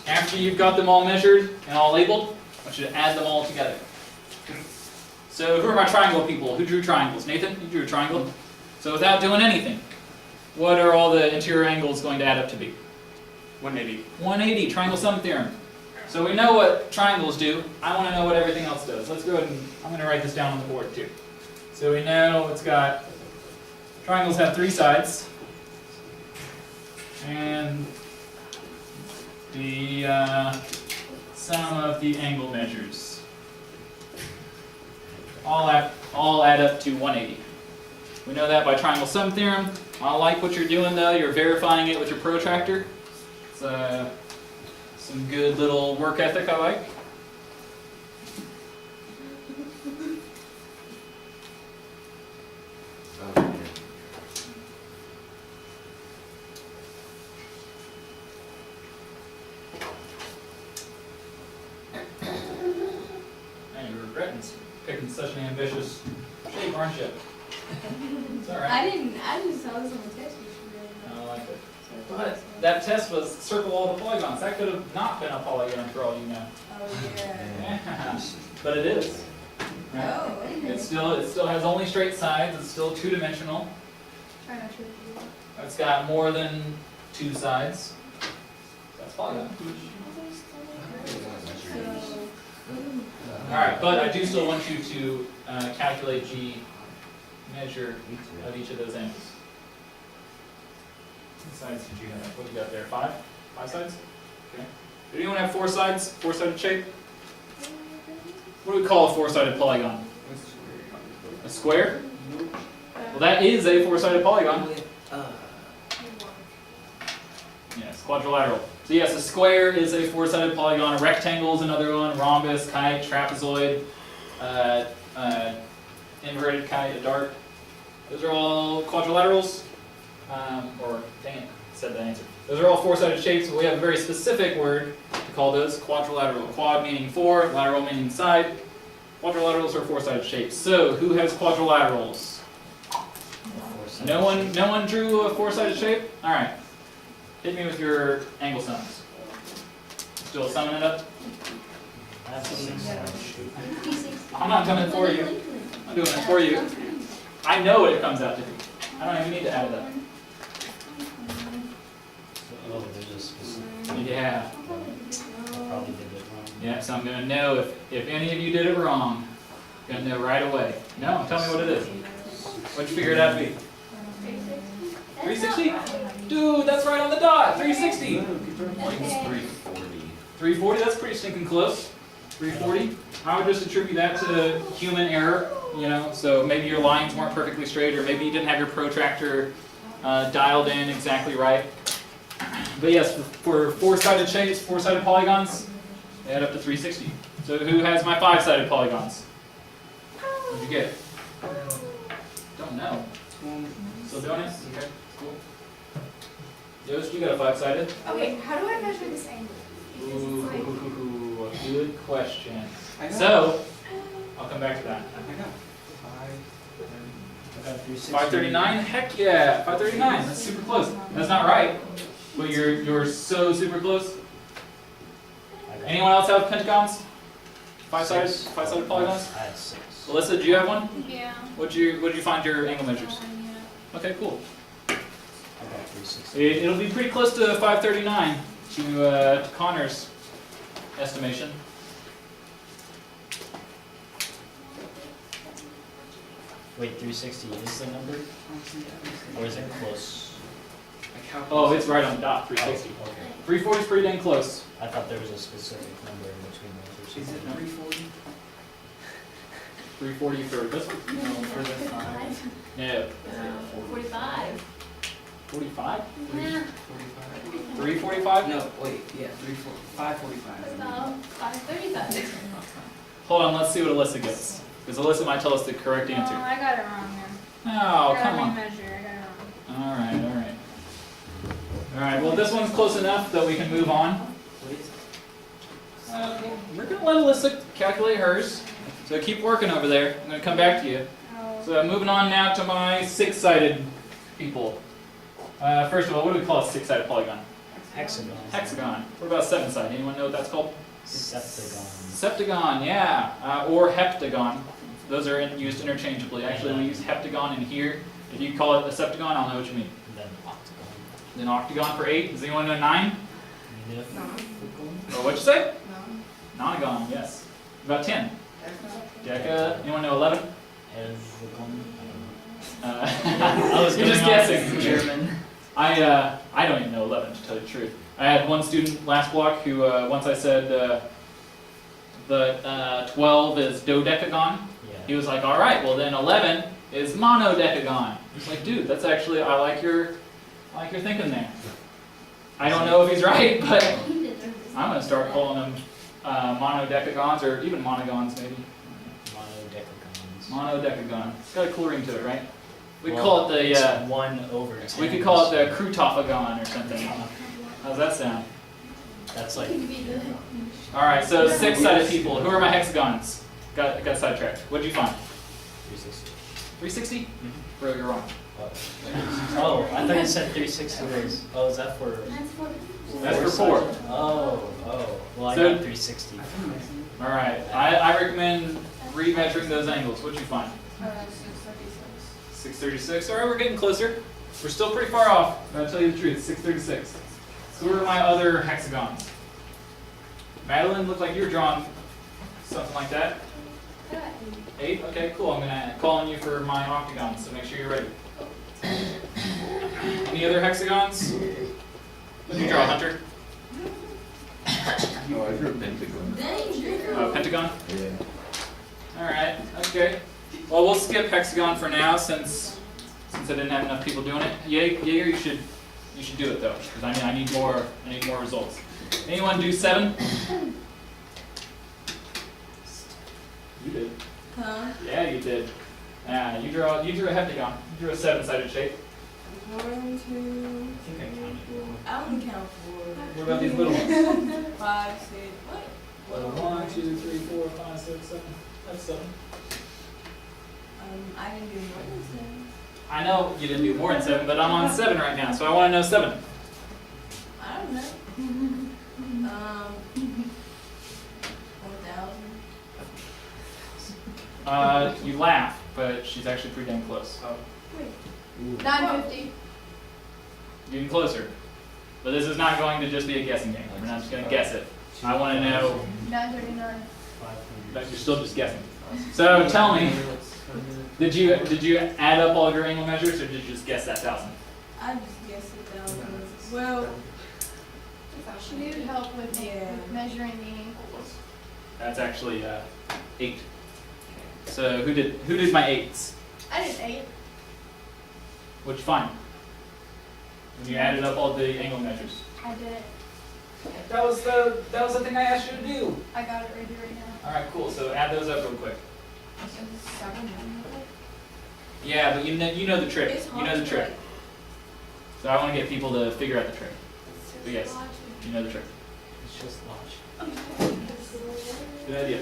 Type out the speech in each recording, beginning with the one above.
After you've got them all measured and all labeled, I want you to add them all together. So who are my triangle people? Who drew triangles? Nathan, you drew a triangle. So without doing anything, what are all the interior angles going to add up to be? 180. 180, triangle sum theorem. So we know what triangles do. I want to know what everything else does. Let's go ahead and, I'm going to write this down on the board too. So we know it's got, triangles have 3 sides. And the sum of the angle measures all add up to 180. We know that by triangle sum theorem. I like what you're doing though. You're verifying it with your protractor. It's some good little work ethic I like. And you're regretting picking such an ambitious shape, aren't you? It's alright. I just saw this on the test. I like it. But that test was circle all the polygons. That could have not been a polygon for all you know. Oh yeah. Yeah. But it is. Right? Oh, okay. It still has only straight sides. It's still 2-dimensional. Try not to. It's got more than 2 sides. That's polygon. All right, but I do still want you to calculate G measure of each of those angles. How many sides did you have? What do you got there? 5? 5 sides? Okay. Did anyone have 4 sides? 4-sided shape? What do we call a 4-sided polygon? A square? Well, that is a 4-sided polygon. Yes, quadrilateral. So yes, a square is a 4-sided polygon. A rectangle is another one. Rhombus, kite, trapezoid, inverted kite, a dart. Those are all quadrilaterals. Or dang it, said the answer. Those are all 4-sided shapes, but we have a very specific word to call those quadrilateral. Quad meaning 4, lateral meaning side. Quadrilaterals are 4-sided shapes. So who has quadrilaterals? No one drew a 4-sided shape? All right. Hit me with your angle sums. Still summing it up? I'm not doing it for you. I'm doing it for you. I know what it comes out to be. I don't even need to add it up. Oh, there's a specific. Yeah. I probably did it wrong. Yeah, so I'm going to know if any of you did it wrong. I'm going to know right away. No, tell me what it is. What'd you figure it out to be? 360? Dude, that's right on the dot. 360. Mine's 340. 340, that's pretty stinking close. 340. I would just attribute that to human error, you know, so maybe your lines weren't perfectly straight, or maybe you didn't have your protractor dialed in exactly right. But yes, for 4-sided shapes, 4-sided polygons, they add up to 360. So who has my 5-sided polygons? What'd you get? Don't know. Still doing it? Okay, cool. Yost, you got a 5-sided? Okay, how do I measure this angle? Ooh, good question. So, I'll come back to that. I got 539? Heck yeah, 539. That's super close. That's not right, but you're so super close. Anyone else have pentagons? 5-sided polygons? I had 6. Alyssa, do you have one? Yeah. What'd you find your angle measures? Yeah. Okay, cool. I got 360. It'll be pretty close to 539 to Connor's estimation. Wait, 360 is the number? Or is it close? Oh, it's right on the dot, 360. Okay. 340 is pretty dang close. I thought there was a specific number in between those. Is it 340? 340 for this one? No, for the 5. No. 45. 45? Yeah. 45. 345? No, wait, yeah, 545. About 535. Hold on, let's see what Alyssa gets. Because Alyssa might tell us the correct Oh, answer. I got it wrong then. Oh, I come gotta on. remeasure. I got it wrong. Alright. Alright, well this one's close enough that we can move on. We're going to let Alyssa calculate hers. So keep working over there. I'm going to come back to you. Oh. So moving on now to my 6-sided people. First of all, what do we call a 6-sided polygon? Hexagon. Hexagon. What about seven side? Anyone know what that's called? Septagon. Septagon, yeah. Or heptagon. Those are used interchangeably. Actually, we use heptagon in here. If you call it a septagon, I'll know what you mean. And then octagon. Then octagon for 8. Does anyone know 9? Niftagon. Or what'd you say? Nonagon, yes. About 10? Deca. Anyone know 11? Hexagon. I was You're just going off guessing. German. I don't even know 11 to tell you the truth. I had one student last block who once I said that 12 is dodecagon. He Yeah. was like, all right, well then 11 is monodecagon. He's like, dude, that's actually I like your thinking there. I don't know if he's right, but I'm gonna start calling them monodecagons or even monogons maybe. Monodecagons. Monodecagon. It's got a cool ring to it, right? We Well, call it it's the 1/10. we could call it the crutophagon or something. How's that sound? That's like All right, so 6-sided people. Who are my hexagons? Got sidetracked. What did you find? 360. 360? Bro, you're wrong. Oh, I thought you said 360 was. Oh, is that for? That's for 4. Oh. Well, I So- got 360. All right, I recommend remeasuring those angles. What'd you find? 636. All right, we're getting closer. We're still pretty far off, but I'll tell you the truth, 636. Who are my other hexagons? Madeline, looked like you were drawing something like that. 8? Okay, cool. I'm gonna call on you for my octagons, so make sure you're ready. Any other hexagons? What did you draw, Hunter? Oh, I drew a pentagon. Pentagon? Yeah. All right. Okay. Well, we'll skip hexagon for now since I didn't have enough people doing it. Jaeger, you should do it though, because I need more results. Anyone do 7? You did. Huh? Yeah, you did. You drew a heptagon. You drew a 7-sided shape. 1, 2, I think I counted. I only count What about these little ones? 4, 5, 6. What? 1, 2, 3, 4, 5, 6, 7. That's 7. I didn't do more than 7. I know you didn't do more than 7, but I'm on 7 right now, so I want to know 7. I don't know. 1,000. You laugh, but she's actually pretty dang close. 950. Getting closer. But this is not going to just be a guessing game. We're not just going to guess it. I want to know 939. that you're still just guessing. So tell me, did you add up all of your angle measures, or did you just guess that 1,000? I just guessed 1,000. Well, She needed help with measuring the angles. That's actually 8. So who did my 8s? I did 8. What'd you find? When you added up all the angle measures. I did it. That was the thing I asked you to do. I got it right now. All right, cool. So add those up real quick. 7. Yeah, but you know the trick. it's You hard know the to, trick. like, So I want to get people to figure out the trick. But yes, you know the trick. It's just logic. Good idea.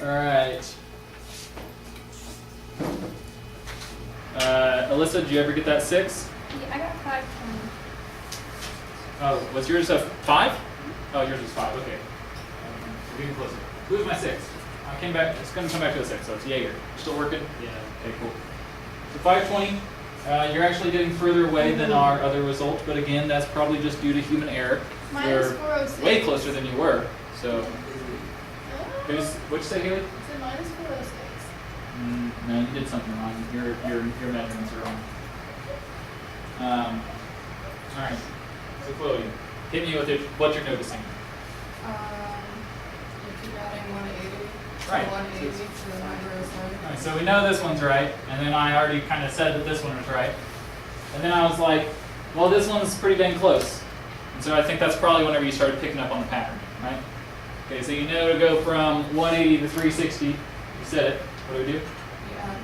All right. Alyssa, did you ever get that 6? Yeah, I got 520. Oh, was yours a 5? Oh, yours was 5. Okay. We're getting closer. Who's my 6? I came back. It's going to come back to a 6. So it's Jaeger. Still working? Yeah. Okay, cool. So 520. You're actually getting further away than our other result, but again, that's probably just due to human error. Mine You're is 406. way closer than you were. So, Oh. what'd you say, Haley? So mine is 406. No, you did something wrong. Your measurements are wrong. All right. So Chloe, hit me with it, what you're noticing. if you're adding 180 Right. to 180 to the number of 7. All right, so we know this one's right, and then I already kind of said that this one was right. And then I was like, well, this one's pretty dang close. And so I think that's probably whenever you started picking up on the pattern, right? Okay, so you know to go from 180 to 360. You said it. What do we do? You add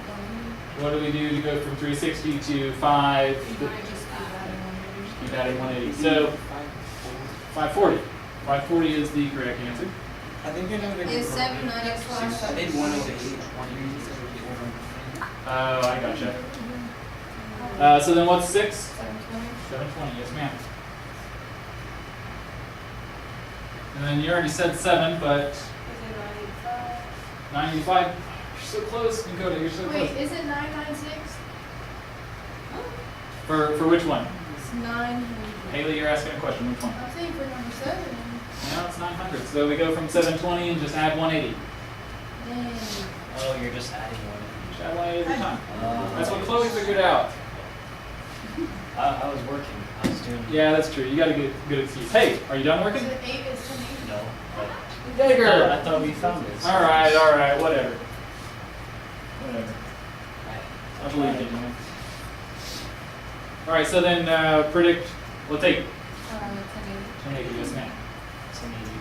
180. What do we do to go from 360 to 5? You might just keep adding 180. Keep adding 180. So 540. 540 is the correct answer. I think you're not Is 795? I did 108. Oh, I gotcha. So then what's 6? 720. 720, yes ma'am. And then you already said 7, but Is it 985? 985. You're so close, Dakota. You're so Wait, close. is it 996? For which one? It's 900. Haley, you're asking a question. Which one? I think for number 7. No, it's 900. So we go from 720 and just add 180. Dang. Oh, you're just adding one. Just add 180 every time. Oh. That's what Chloe figured out. I was working. I was doing. Yeah, that's true. You got a good excuse. Hey, are you done Is working? it 8? It's 10. No. But Digger. I thought we found this. All right, whatever. Whatever. I believe Alright. you, man. All right, so then predict. We'll take 1080. 1080. Yes, ma'am. 1080.